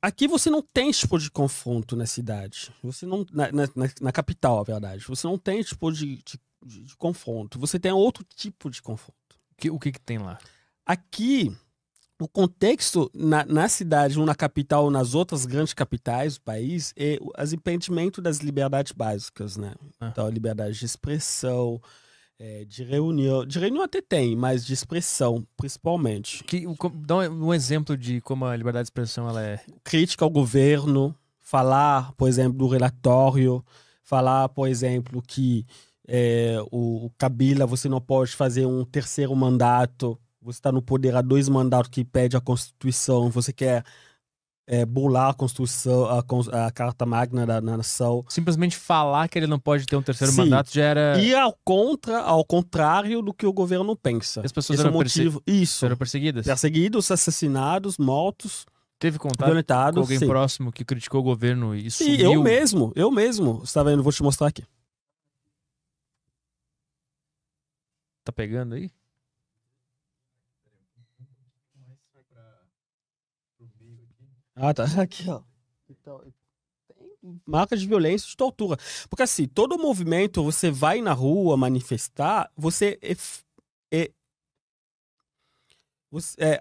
aqui você não tem esse tipo de confronto na cidade. Você não, na capital, a verdade. Você não tem esse tipo de confronto. Você tem outro tipo de confronto. O que tem lá? Aqui, o contexto na cidade, ou na capital, ou nas outras grandes capitais do país, é o impedimento das liberdades básicas, né? Então, a liberdade de expressão, de reunião. De reunião até tem, mas de expressão, principalmente. Dá um exemplo de como a liberdade de expressão ela é. Crítica ao governo, falar, por exemplo, do relatório, falar, por exemplo, que o Kabila, você não pode fazer um terceiro mandato, você está no poder há 2 mandatos que pede a Constituição, você quer burlar a Constituição, a Carta Magna da nação. Simplesmente falar que ele não pode ter um terceiro Sim. mandato já era... E ao contrário do que o governo pensa. As pessoas Esse é eram, o motivo. Isso. eram perseguidas? Perseguidos, assassinados, mortos. Teve contato violentados, com alguém sim. próximo que criticou o governo e Sim, sumiu? eu mesmo. Você tá vendo? Vou te mostrar aqui. Tá pegando aí? Ah, tá. Aqui, ó. Então, tem marcas de violência e de tortura. Porque assim, todo movimento, você vai na rua manifestar,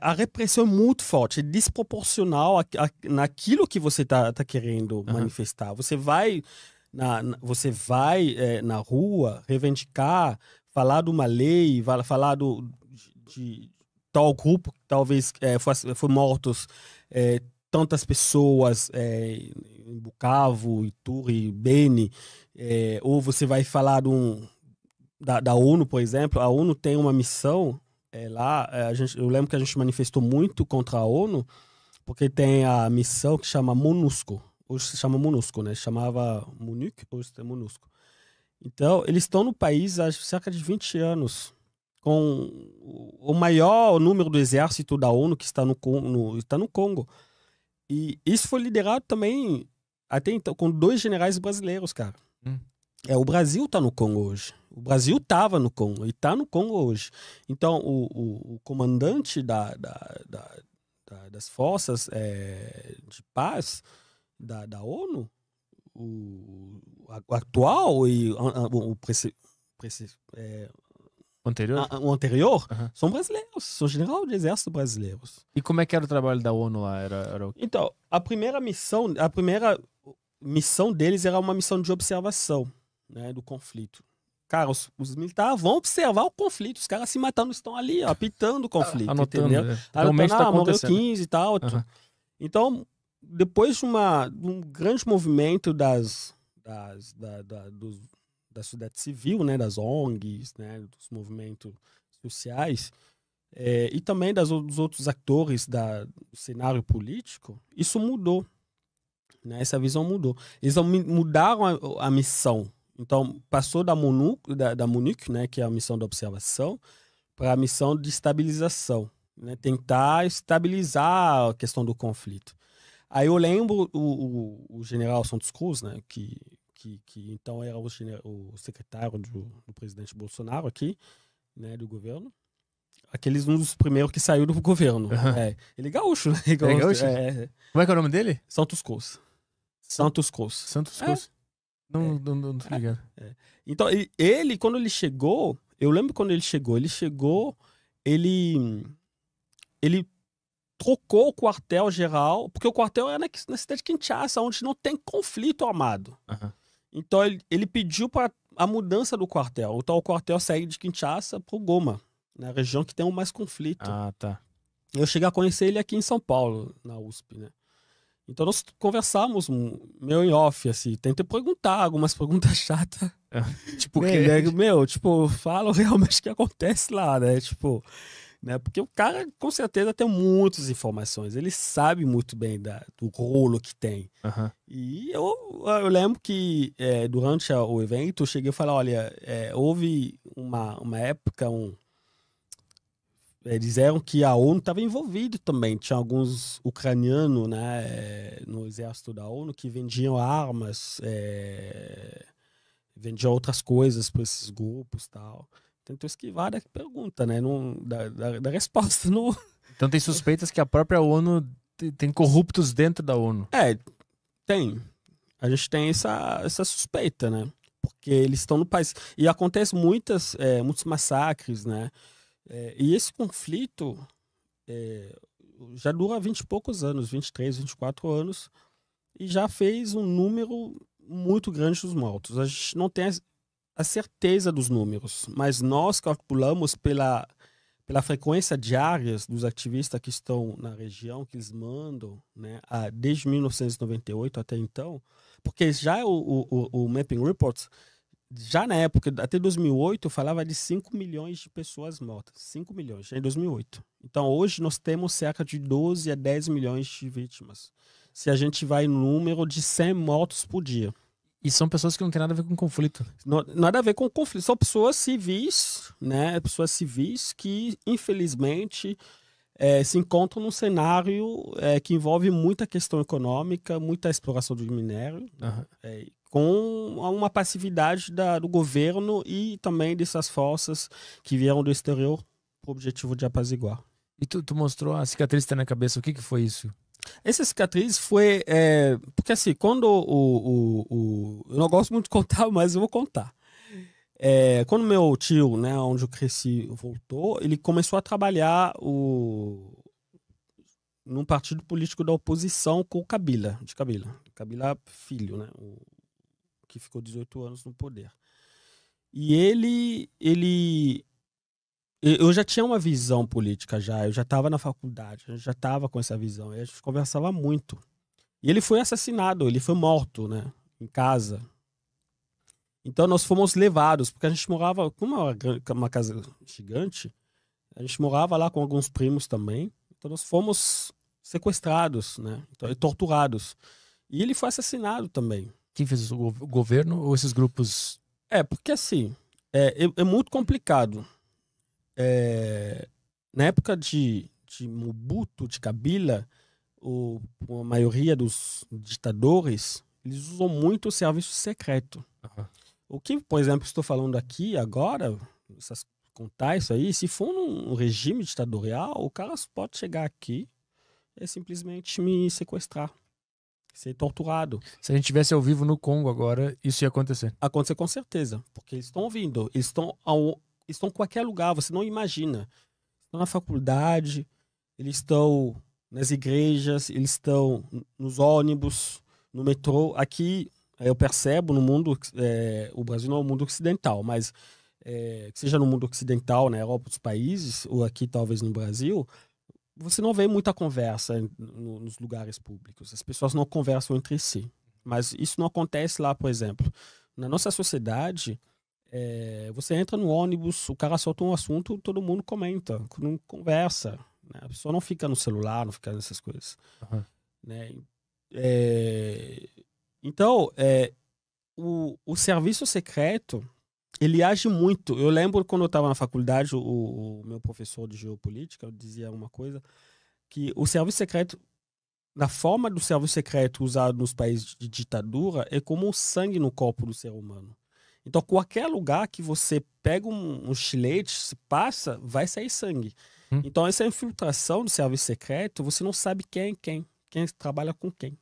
a repressão é muito forte, é desproporcional naquilo que você tá querendo manifestar. Você vai na rua reivindicar, falar de uma lei, falar de tal grupo que talvez foi mortos tantas pessoas em Bukavu, Ituri, Beni, ou você vai falar da ONU, por exemplo. A ONU tem uma missão lá, eu lembro que a gente manifestou muito contra a ONU, porque tem a missão que chama MONUSCO. Hoje se chama MONUSCO, né? Chamava MONUC, hoje é MONUSCO. Então, eles estão no país há cerca de 20 anos, com o maior número do exército da ONU que está no Congo. E isso foi liderado também, até então, com 2 generais brasileiros, cara. O Brasil tá no Congo hoje. O Brasil tava no Congo e tá no Congo hoje. Então, o comandante das forças de paz da ONU, o atual e o anterior? O anterior, são brasileiros, são general de exército brasileiros. E como é que era o trabalho da ONU lá? Então, a primeira missão deles era uma missão de observação, né, do conflito. Cara, os militares vão observar o conflito, os caras se matando estão ali, ó, apitando o conflito, anotando, entendeu? Realmente tá morreu acontecendo. 15 e tal. Então, depois de um grande movimento da sociedade civil, né, das ONGs, né, dos movimentos sociais, e também dos outros atores do cenário político, isso mudou. Né, essa visão mudou. Eles mudaram a missão. Então, passou da MONUC, né, que é a missão de observação, para a missão de estabilização. Né, tentar estabilizar a questão do conflito. Aí eu lembro o general Santos Cruz, né, que então era o secretário do presidente Bolsonaro aqui, né, do governo. Aqueles um dos primeiros que saiu do governo. Ele é gaúcho, né? Ele é gaúcho? Como é que é o nome dele? Santos Cruz. Santos Cruz. Santos Cruz? Não tô ligado. Então, ele, quando ele chegou, eu lembro quando ele chegou, ele trocou o quartel-geral, porque o quartel é na cidade de Kinshasa, onde não tem conflito armado. Então, ele pediu para a mudança do quartel. Então, o quartel saiu de Kinshasa para o Goma, na região que tem mais conflito. Ah, tá. Eu cheguei a conhecer ele aqui em São Paulo, na USP, né? Então, nós conversamos meio em off, assim. Tentei perguntar algumas perguntas chatas. Tipo, fala realmente o que acontece lá, né? Tipo, né? Porque o cara, com certeza, tem muitas informações. Ele sabe muito bem do rolo que tem. E eu lembro que durante o evento, eu cheguei a falar, olha, houve uma época, disseram que a ONU estava envolvida também. Tinha alguns ucranianos, né, no exército da ONU que vendiam armas, vendiam outras coisas para esses grupos e tal. Tentou esquivar da pergunta, né? Da resposta. Não... Então tem suspeitas que a própria ONU tem corruptos dentro da ONU. Tem. A gente tem essa suspeita, né? Porque eles estão no país. E acontece muitos massacres, né? E esse conflito já dura 20 e poucos anos, 23, 24 anos, e já fez um número muito grande dos mortos. A gente não tem a certeza dos números, mas nós calculamos pela frequência diária dos ativistas que estão na região, que eles mandam, né, desde 1998 até então, porque já o Mapping Report, já na época, até 2008, falava de 5 milhões de pessoas mortas. 5 milhões, já em 2008. Então, hoje, nós temos cerca de 12 a 10 milhões de vítimas. Se a gente vai no número de 100 mortos por dia. E são pessoas que não têm nada a ver com conflito. Nada a ver com conflito. São pessoas civis, né? Pessoas civis que, infelizmente, se encontram num cenário que envolve muita questão econômica, muita exploração do minério, com uma passividade do governo e também dessas forças que vieram do exterior com o objetivo de apaziguar. E tu mostrou a cicatriz que tá na cabeça. O que foi isso? Essa cicatriz foi... porque assim, quando eu não gosto muito de contar, mas eu vou contar. Quando meu tio, né, onde eu cresci, voltou, ele começou a trabalhar num partido político da oposição com o Kabila filho, né, que ficou 18 anos no poder. E eu já tinha uma visão política eu já estava na faculdade, a gente já estava com essa visão, e a gente conversava muito. E ele foi assassinado, ele foi morto, né, em casa. Então nós fomos levados, porque a gente morava, como uma casa gigante, a gente morava lá com alguns primos também, então nós fomos sequestrados, né, e torturados. E ele foi assassinado também. Quem fez isso? O governo ou esses grupos? Porque assim, é muito complicado. Na época de Mobutu, de Kabila, a maioria dos ditadores, eles usam muito o serviço secreto. O que, por exemplo, estou falando aqui agora, contar isso aí, se for num regime ditatorial, o cara pode chegar aqui e simplesmente me sequestrar, ser torturado. Se a gente estivesse ao vivo no Congo agora, isso ia acontecer? Acontecer com certeza, porque eles estão ouvindo, eles estão em qualquer lugar, você não imagina. Estão na faculdade, eles estão nas igrejas, eles estão nos ônibus, no metrô. Aqui, eu percebo no mundo, o Brasil não é o mundo ocidental, mas que seja no mundo ocidental, na Europa, os países, ou aqui talvez no Brasil, você não vê muita conversa nos lugares públicos. As pessoas não conversam entre si. Mas isso não acontece lá, por exemplo. Na nossa sociedade... você entra no ônibus, o cara solta um assunto, todo mundo comenta, conversa, né? A pessoa não fica no celular, não fica nessas coisas. Né? Então, o serviço secreto, ele age muito. Eu lembro quando eu estava na faculdade, o meu professor de geopolítica dizia uma coisa, que o serviço secreto, na forma do serviço secreto usado nos países de ditadura, é como o sangue no corpo do ser humano. Então, qualquer lugar que você pega um estilete, se passa, vai sair sangue. Então, essa infiltração do serviço secreto, você não sabe quem trabalha com quem.